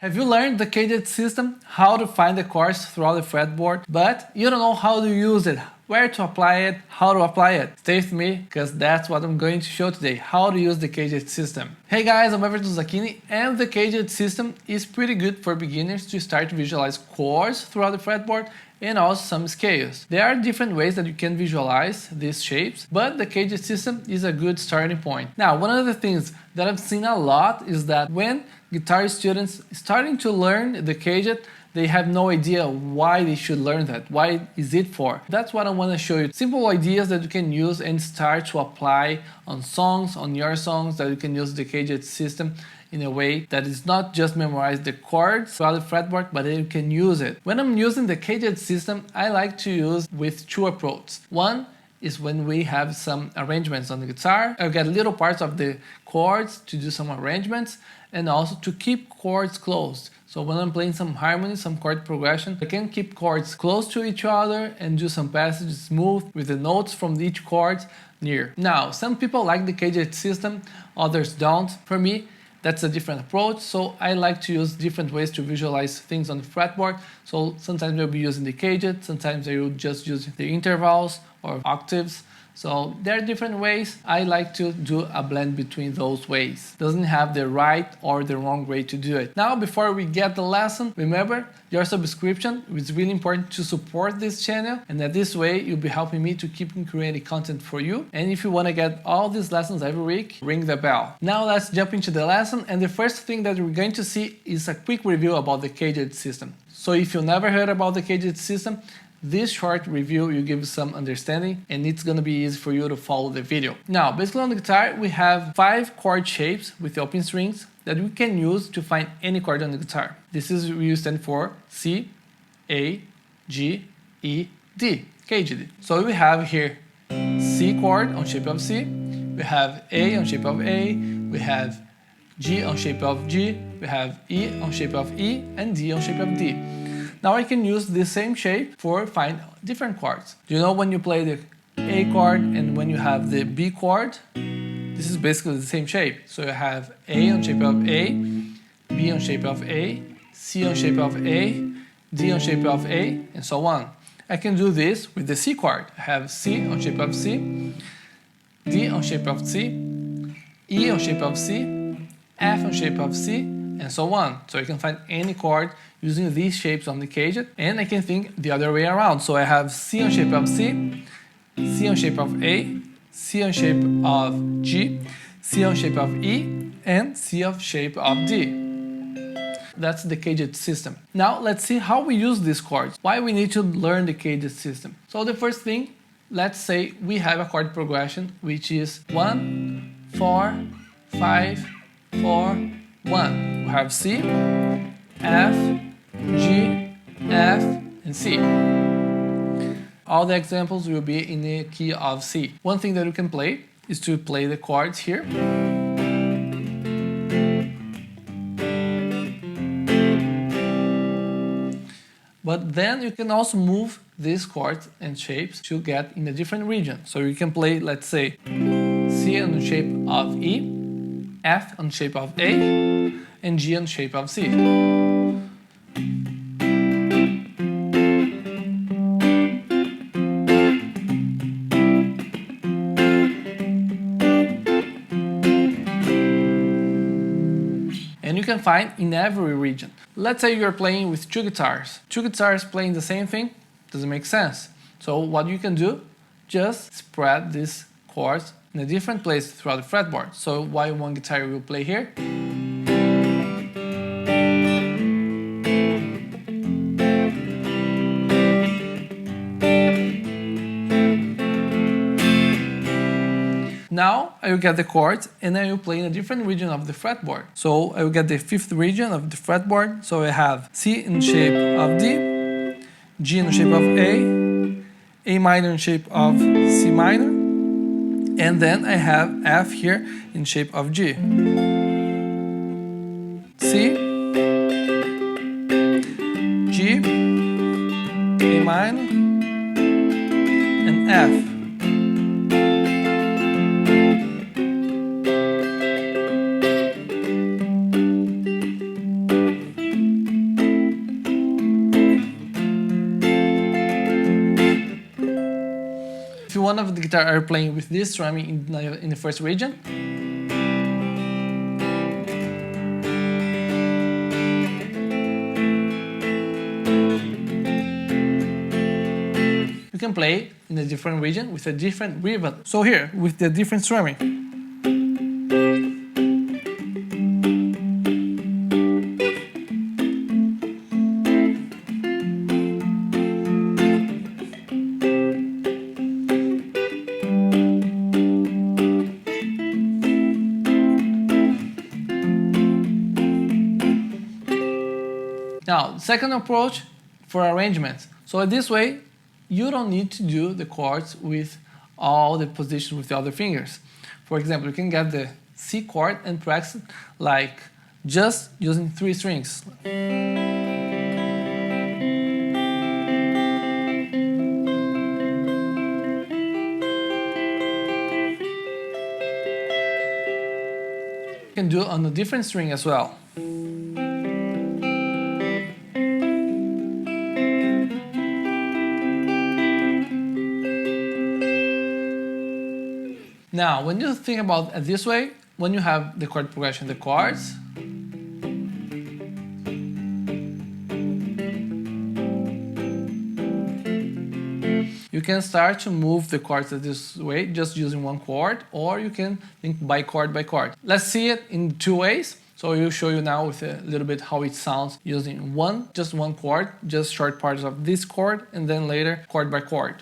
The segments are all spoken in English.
Have you learned the CAGED system, how to find the chords throughout the fretboard, but you don't know how to use it, where to apply it, how to apply it? Stay with me, because that's what I'm going to show today, how to use the CAGED system. Hey guys, I'm Everton Zacchini, and the CAGED system is pretty good for beginners to start to visualize chords throughout the fretboard and also some scales. There are different ways that you can visualize these shapes, but the CAGED system is a good starting point. Now, one of the things that I've seen a lot is that when guitar students starting to learn the CAGED, they have no idea why they should learn that. Why is it for? That's what I want to show you. Simple ideas that you can use and start to apply on songs, on your songs, that you can use the CAGED system in a way that is not just memorize the chords throughout the fretboard, but that you can use it. When I'm using the CAGED system, I like to use with two approaches. One is when we have some arrangements on the guitar. I'll get little parts of the chords to do some arrangements and also to keep chords close. So when I'm playing some harmony, some chord progression, I can keep chords close to each other and do some passages smooth with the notes from each chord near. Now, some people like the CAGED system, others don't. For me, that's a different approach, so I like to use different ways to visualize things on the fretboard. So sometimes I'll be using the CAGED, sometimes I will just use the intervals or octaves. So there are different ways. I like to do a blend between those ways. Doesn't have the right or the wrong way to do it. Now, before we get the lesson, remember your subscription is really important to support this channel, and that this way you'll be helping me to keep creating content for you. And if you want to get all these lessons every week, ring the bell. Now let's jump into the lesson, and the first thing that we're going to see is a quick review about the CAGED system. So if you never heard about the CAGED system, this short review will give you some understanding, and it's going to be easy for you to follow the video. Now, basically on the guitar, we have 5 chord shapes with open strings that we can use to find any chord on the guitar. This is we stand for C, A, G, E, D, CAGED. So we have here C chord on shape of C, we have A on shape of A, we have G on shape of G, we have E on shape of E, and D on shape of D. Now I can use the same shape for find different chords. Do you know when you play the A chord and when you have the B chord? This is basically the same shape. So you have A on shape of A, B on shape of A, C on shape of A, D on shape of A, and so on. I can do this with the C chord. I have C on shape of C, D on shape of C, E on shape of C, F on shape of C, and so on. So you can find any chord using these shapes on the CAGED, and I can think the other way around. So I have C on shape of C, C on shape of A, C on shape of G, C on shape of E, and C on shape of D. That's the CAGED system. Now let's see how we use these chords, why we need to learn the CAGED system. So the first thing, let's say we have a chord progression which is 1, 4, 5, 4, 1. We have C, F, G, F, and C. All the examples will be in the key of C. One thing that you can play is to play the chords here. But then you can also move these chords and shapes to get in a different region. So you can play, let's say, C on the shape of E, F on the shape of A, and G on the shape of C. And you can find in every region. Let's say you're playing with two guitars playing the same thing, doesn't make sense. So what you can do, just spread these chords in a different place throughout the fretboard. So while one guitar will play here, now I will get the chords and I will play in a different region of the fretboard. So I will get the 5th region of the fretboard. So I have C in shape of D, G in the shape of A minor in shape of C minor, and then I have F here in shape of G. C, G, A minor, and F. one of the guitar are playing with this strumming in the first region. You can play in a different region with a different rhythm. So here, with the different strumming. Now, the second approach for arrangements. So this way, you don't need to do the chords with all the positions with the other fingers. For example, you can get the C chord and practice like just using 3 strings. You can do it on a different string as well. Now, when you think about it this way, when you have the chord progression, the chords, you can start to move the chords this way just using one chord, or you can think by chord by chord. Let's see it in 2 ways. So I will show you now with a little bit how it sounds using just one chord, just short parts of this chord, and then later chord by chord.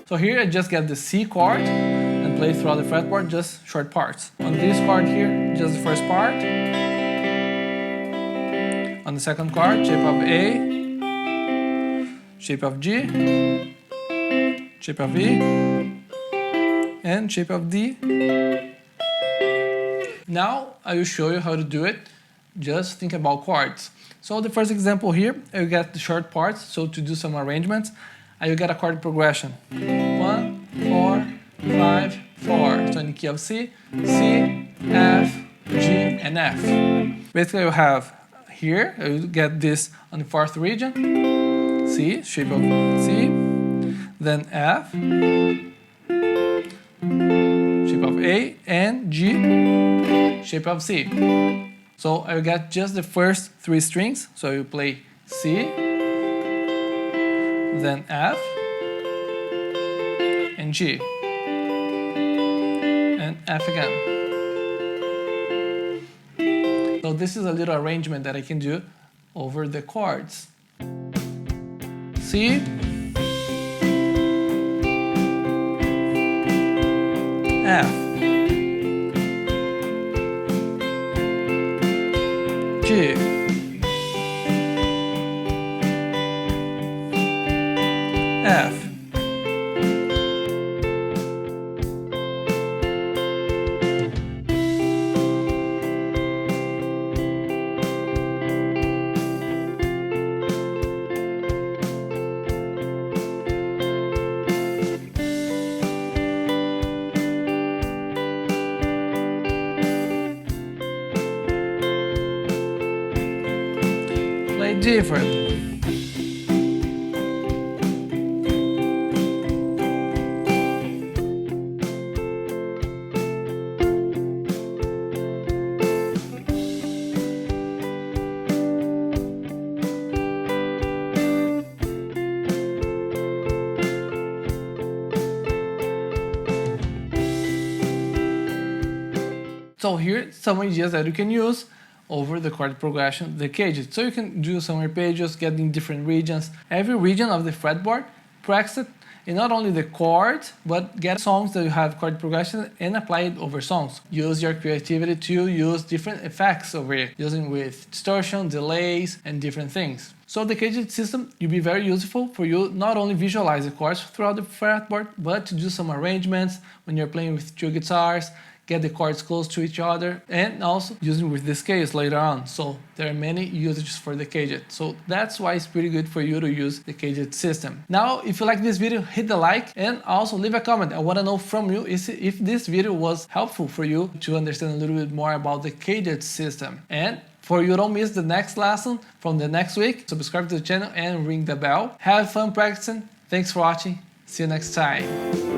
So here I just get the C chord and play throughout the fretboard, just short parts. On this chord here, just the first part. On the second chord, shape of A, shape of G, shape of E, and shape of D. Now I will show you how to do it. Just think about chords. So the first example here, I will get the short parts. So to do some arrangements, I will get a chord progression. 1, 4, 5, 4. So in the key of C, C, F, G, and F. Basically, you have here, I will get this on the 4th region. C, shape of C, then F, shape of A, and G, shape of C. So I will get just the first 3 strings. So you play C, then F, and G, and F again. So this is a little arrangement that I can do over the chords. C, F, G, F. Play different. So here some ideas that you can use over the chord progression, the CAGED. So you can do some arpeggios, get in different regions. Every region of the fretboard, practice it in not only the chords, but get songs that you have chord progression and apply it over songs. Use your creativity to use different effects over here, using with distortion, delays, and different things. So the CAGED system will be very useful for you not only visualize the chords throughout the fretboard, but to do some arrangements when you're playing with two guitars, get the chords close to each other, and also using with the scales later on. So there are many usages for the CAGED. So that's why it's pretty good for you to use the CAGED system. Now, if you like this video, hit the like and also leave a comment. I want to know from you if this video was helpful for you to understand a little bit more about the CAGED system. And for you don't miss the next lesson from the next week, subscribe to the channel and ring the bell. Have fun practicing. Thanks for watching. See you next time.